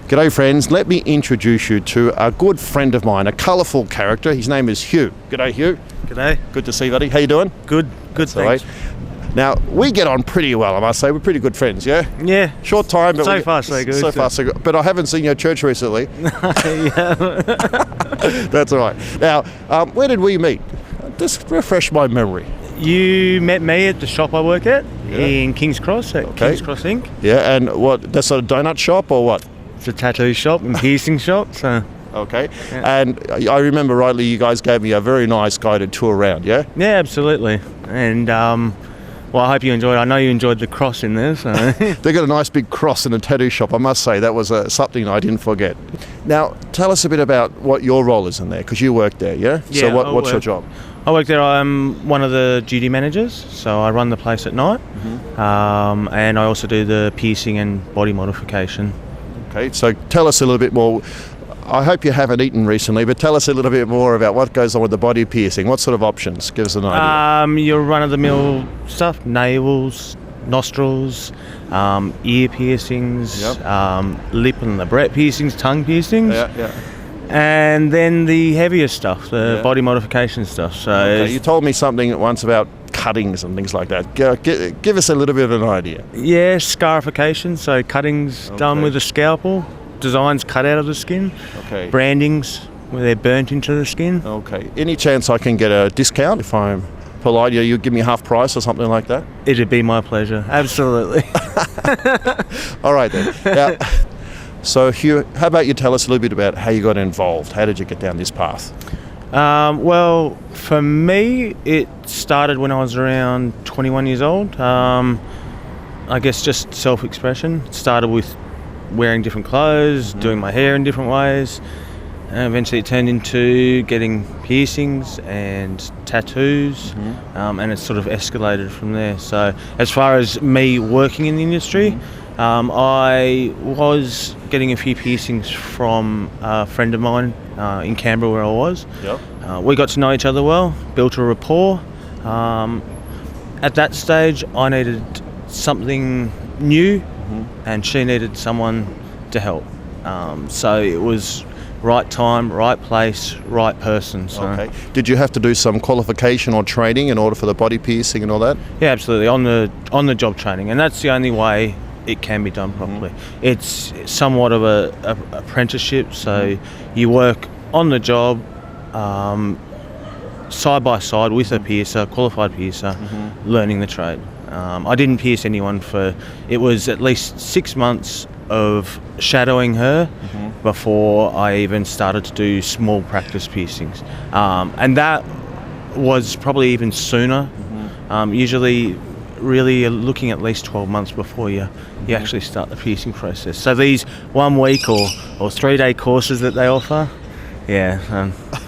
G'day friends, let me introduce you to a good friend of mine, a colourful character. His name is Hugh. G'day Hugh. G'day. Good to see you, buddy. How you doing? Good, thanks. Now, we get on pretty well, I must say. We're pretty good friends, yeah? Yeah. Short time, but So far, so good. So far, so good. But I haven't seen you at church recently. Yeah. That's all right. Now, where did we meet? Just refresh my memory. You met me at the shop I work at in King's Cross, at Okay. King's Cross Inc. Yeah, and what, that's a donut shop or what? It's a tattoo shop and piercing shop, so... Okay. Yeah. And I remember rightly, you guys gave me a very nice guided tour around, yeah? Yeah, absolutely. And, well, I hope you enjoyed it. I know you enjoyed the cross in there, so... They got a nice big cross in a tattoo shop, I must say. That was something I didn't forget. Now, tell us a bit about what your role is in there, because you work there, yeah? Yeah, So what's your job? I work there. I'm one of the duty managers, so I run the place at night. And I also do the piercing and body modification. Okay, so tell us a little bit more. I hope you haven't eaten recently, but tell us a little bit more about what goes on with the body piercing. What sort of options? Give us an idea. Your run-of-the-mill stuff, nails, nostrils, ear piercings, lip and labret piercings, tongue piercings. Yeah. And then the heavier stuff, the body modification stuff. So Okay, you told me something once about cuttings and things like that. Give us a little bit of an idea. yeah, scarification, so cuttings done Okay. with a scalpel, designs cut out of the skin, Okay. brandings where they're burnt into the skin. Okay. Any chance I can get a discount if I'm polite? You give me half price or something like that? It'd be my pleasure, absolutely. All right then. Now, so Hugh, how about you tell us a little bit about how you got involved? How did you get down this path? Well, for me, it started when I was around 21 years old. I guess just self-expression. It started with wearing different clothes, doing my hair in different ways. And eventually it turned into getting piercings and tattoos, and it sort of escalated from there. So as far as me working in the industry, I was getting a few piercings from a friend of mine in Canberra where I was. Yep. We got to know each other well, built a rapport. At that stage I needed something new and she needed someone to help. So it was right time, right place, right person. So. Okay. Did you have to do some qualification or training in order for the body piercing and all that? Yeah, absolutely, on the job training, and that's the only way it can be done properly. It's somewhat of a apprenticeship, so you work on the job side by side with a piercer, qualified piercer, learning the trade. I didn't pierce anyone it was at least 6 months of shadowing her before I even started to do small practice piercings. And that was probably even sooner. Usually really you're looking at least 12 months before you actually start the piercing process. So these 1 week or 3 day courses that they offer,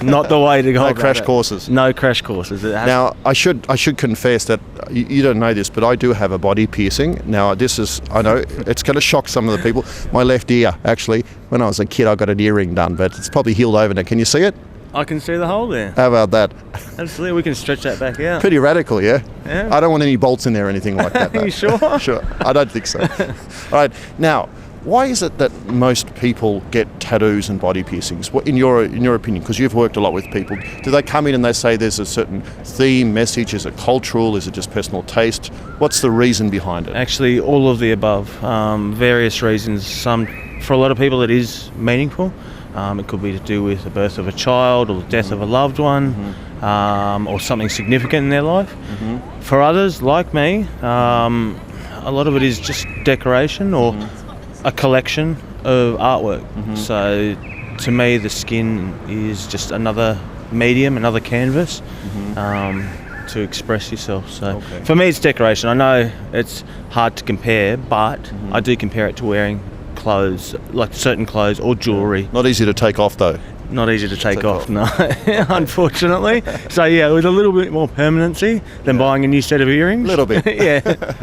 not the way to go. No about crash it. courses. No crash courses. Now, I should confess that you don't know this, but I do have a body piercing. Now, I know it's going to shock some of the people. My left ear, actually, when I was a kid, I got an earring done, but it's probably healed over now. Can you see it? I can see the hole there. How about that? Absolutely, we can stretch that back out. Pretty radical, yeah? Yeah. I don't want any bolts in there or anything like that. Are you sure? Sure. I don't think so. All right. Now, why is it that most people get tattoos and body piercings? What, in your opinion, because you've worked a lot with people, do they come in and they say there's a certain theme, message? Is it cultural? Is it just personal taste? What's the reason behind it? Actually, all of the above. Various reasons. For a lot of people, it is meaningful. It could be to do with the birth of a child or the death of a loved one, or something significant in their life. For others, like me, a lot of it is just decoration or a collection of artwork. So to me, the skin is just another medium, another canvas to express yourself. So for me, it's decoration. I know it's hard to compare, but I do compare it to wearing clothes, like certain clothes or jewellery. Not easy to take off, though. Not easy to take off, no, unfortunately. So yeah, with a little bit more permanency than buying a new set of earrings. A little bit. Yeah.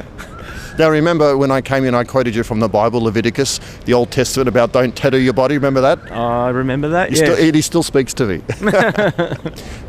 Now, remember when I came in, I quoted you from the Bible, Leviticus, the Old Testament, about don't tattoo your body. Remember that? I remember that, He still speaks to me.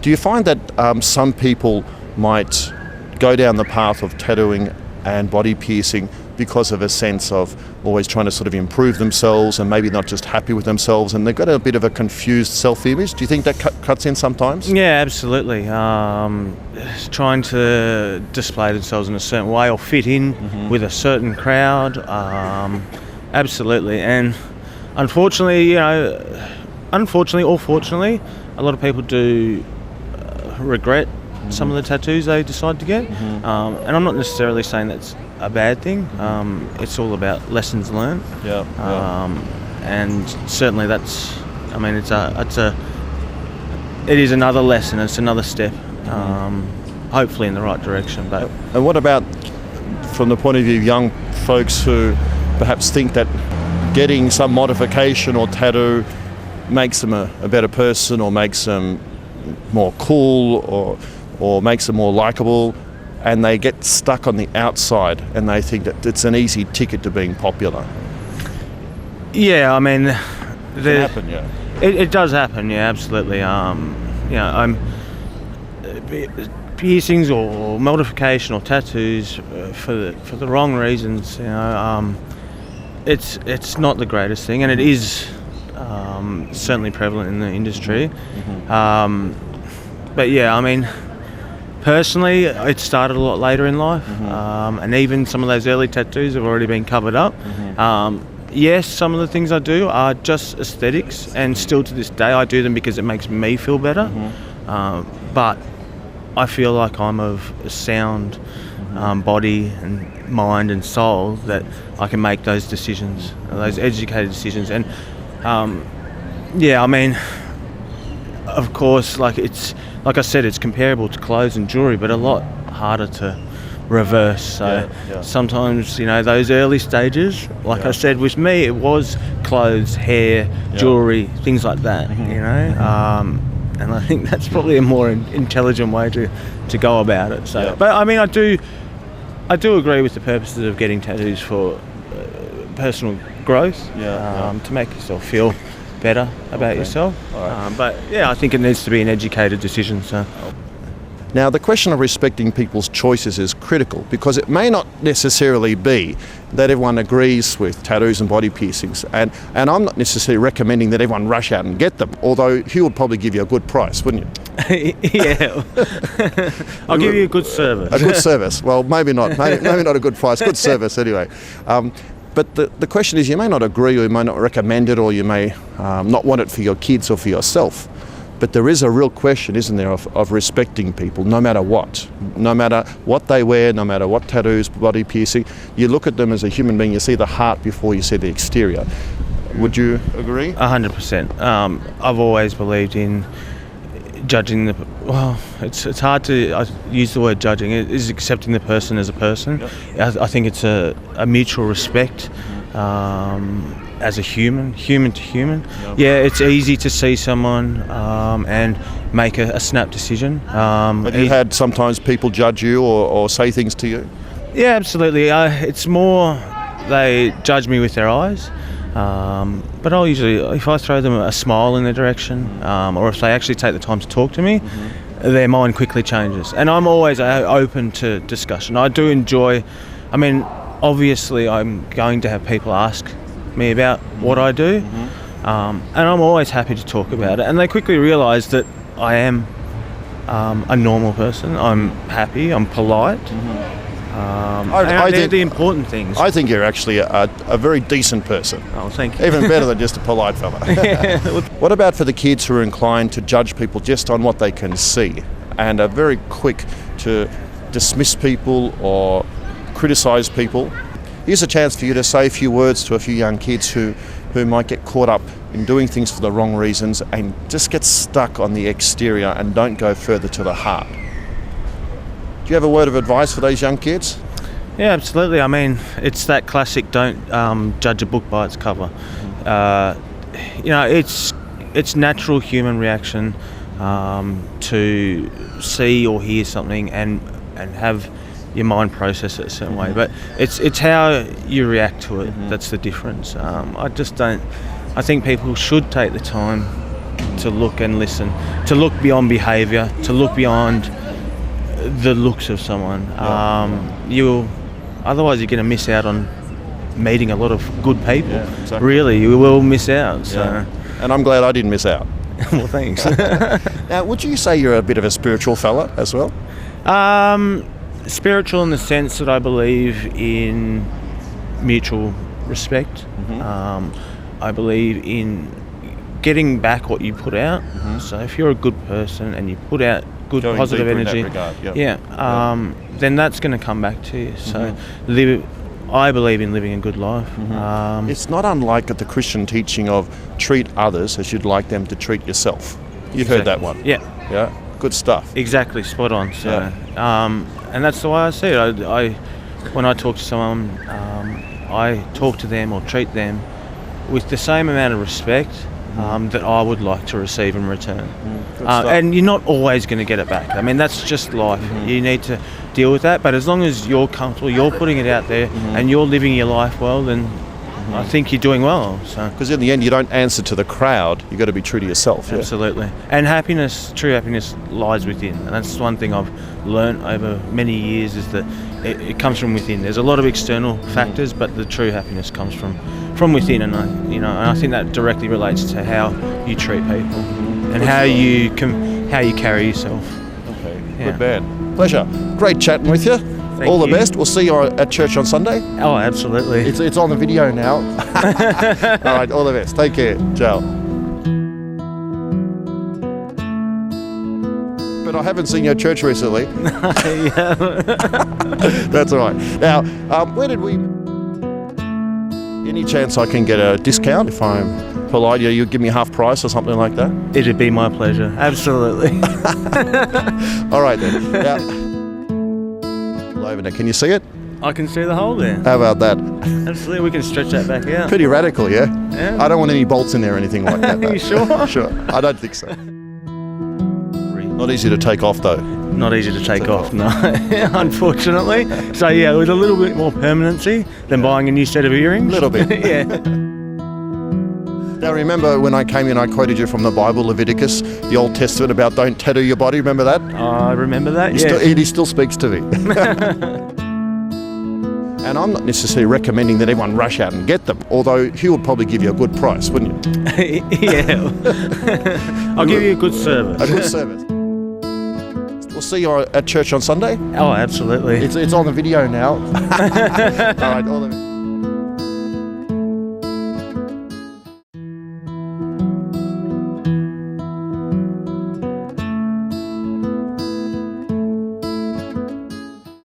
Do you find that some people might go down the path of tattooing and body piercing because of a sense of always trying to sort of improve themselves and maybe not just happy with themselves, and they've got a bit of a confused self-image. Do you think that cuts in sometimes? Yeah, absolutely. Trying to display themselves in a certain way or fit in with a certain crowd. Absolutely. And unfortunately, or fortunately, a lot of people do regret some of the tattoos they decide to get. And I'm not necessarily saying that's a bad thing. It's all about lessons learned. And certainly it is another lesson. It's another step, hopefully in the right direction. But and what about from the point of view of young folks who perhaps think that getting some modification or tattoo makes them a better person, or makes them more cool, or makes them more likable, and they get stuck on the outside and they think that it's an easy ticket to being popular? Yeah, I mean, It can happen, yeah. It does happen, yeah, absolutely. Piercings or modification or tattoos for the wrong reasons, it's not the greatest thing, and it is certainly prevalent in the industry. But yeah, I mean, personally, it started a lot later in life, and even some of those early tattoos have already been covered up. Yes, some of the things I do are just aesthetics, and still to this day I do them because it makes me feel better. But I feel like I'm of a sound body and mind and soul that I can make those decisions, those educated decisions. And yeah, I mean, of course, like I said, it's comparable to clothes and jewellery, but a lot harder to reverse. So sometimes, those early stages, like I said, with me, it was clothes, hair, jewellery, things like that, and I think that's probably a more intelligent way to go about it. So, but I mean, I do agree with the purposes of getting tattoos for personal growth, to make yourself feel better about yourself. But yeah, I think it needs to be an educated decision. So. Now, the question of respecting people's choices is critical, because it may not necessarily be that everyone agrees with tattoos and body piercings, and I'm not necessarily recommending that everyone rush out and get them, although he would probably give you a good price, wouldn't you? Yeah. I'll give you a good service. A good service. Well, maybe not. Maybe not a good price. Good service anyway. But the question is, you may not agree, or you may not recommend it, or you may not want it for your kids or for yourself. But there is a real question, isn't there, of respecting people, no matter what they wear, no matter what tattoos, body piercing. You look at them as a human being, you see the heart before you see the exterior. Would you agree? 100%. I've always believed in judging it's hard to use the word judging. It is accepting the person as a person. I think it's a mutual respect. As a human to human. Yeah, it's easy to see someone and make a snap decision. Have you had sometimes people judge you or say things to you? Yeah, absolutely. It's more they judge me with their eyes. But I'll usually, if I throw them a smile in their direction, or if they actually take the time to talk to me, their mind quickly changes. And I'm always open to discussion. I do enjoy, obviously I'm going to have people ask me about what I do, and I'm always happy to talk about it, and they quickly realise that I am a normal person. I'm happy, I'm polite, I think the important things. I think you're actually a very decent person. Oh, thank you. Even better than just a polite fella. What about for the kids who are inclined to judge people just on what they can see, and are very quick to dismiss people or criticise people? Here's a chance for you to say a few words to a few young kids who might get caught up in doing things for the wrong reasons and just get stuck on the exterior and don't go further to the heart. Do you have a word of advice for those young kids? Yeah, absolutely. It's that classic, don't judge a book by its cover. It's natural human reaction to see or hear something and have your mind process it a certain way, but it's how you react to it that's the difference. I think people should take the time to look and listen, to look beyond behaviour, to look beyond the looks of someone. Otherwise, you're going to miss out on meeting a lot of good people. Yeah, exactly. Really, you will miss out. So. Yeah. And I'm glad I didn't miss out. Well, thanks. Now, would you say you're a bit of a spiritual fella as well? Spiritual in the sense that I believe in mutual respect. I believe in getting back what you put out. So if you're a good person and you put out good Going positive deeper in energy, that regard, then that's going to come back to you. So I believe in living a good life. It's not unlike the Christian teaching of treat others as you'd like them to treat yourself. You've heard that one. Yeah. Yeah. Good stuff. Exactly, spot on. So, and that's the way I see it. I when I talk to someone, I talk to them or treat them with the same amount of respect that I would like to receive in return. And you're not always going to get it back. I mean, that's just life. You need to deal with that. But as long as you're comfortable, you're putting it out there, and you're living your life well, then I think you're doing well. So. Because in the end, you don't answer to the crowd. You've got to be true to yourself. Absolutely. And happiness, true happiness, lies within. And that's one thing I've learnt over many years, is that it comes from within. There's a lot of external factors, but the true happiness comes from within. And I think that directly relates to how you treat people and how you carry yourself. Okay. Yeah. Good man. Pleasure. Great chatting with you. Thank All the you. best. We'll see you at church on Sunday. Oh, absolutely. It's on the video now. All right, all the best. Take care. Ciao. But I haven't seen you at church recently. Yeah. That's all right. Now, where did we... Any chance I can get a discount if I'm polite? You give me half price or something like that? It'd be my pleasure. Absolutely. All right then. Now, over there. Can you see it? I can see the hole there. How about that? Absolutely, we can stretch that back out. Pretty radical, yeah? Yeah. I don't want any bolts in there or anything like that. Are you sure? Sure. I don't think so. Not easy to take off though. Not easy to take off, no. Unfortunately. So yeah, with a little bit more permanency than buying a new set of earrings. A little bit. Yeah. Now remember when I came in, I quoted you from the Bible, Leviticus, the Old Testament, about don't tattoo your body. Remember that? I remember that, yeah. He still speaks to me. And I'm not necessarily recommending that everyone rush out and get them, although he would probably give you a good price, wouldn't you? Yeah. I'll give you a good service. A good service. We'll see you at church on Sunday. Oh, absolutely. It's on the video now. All right, all the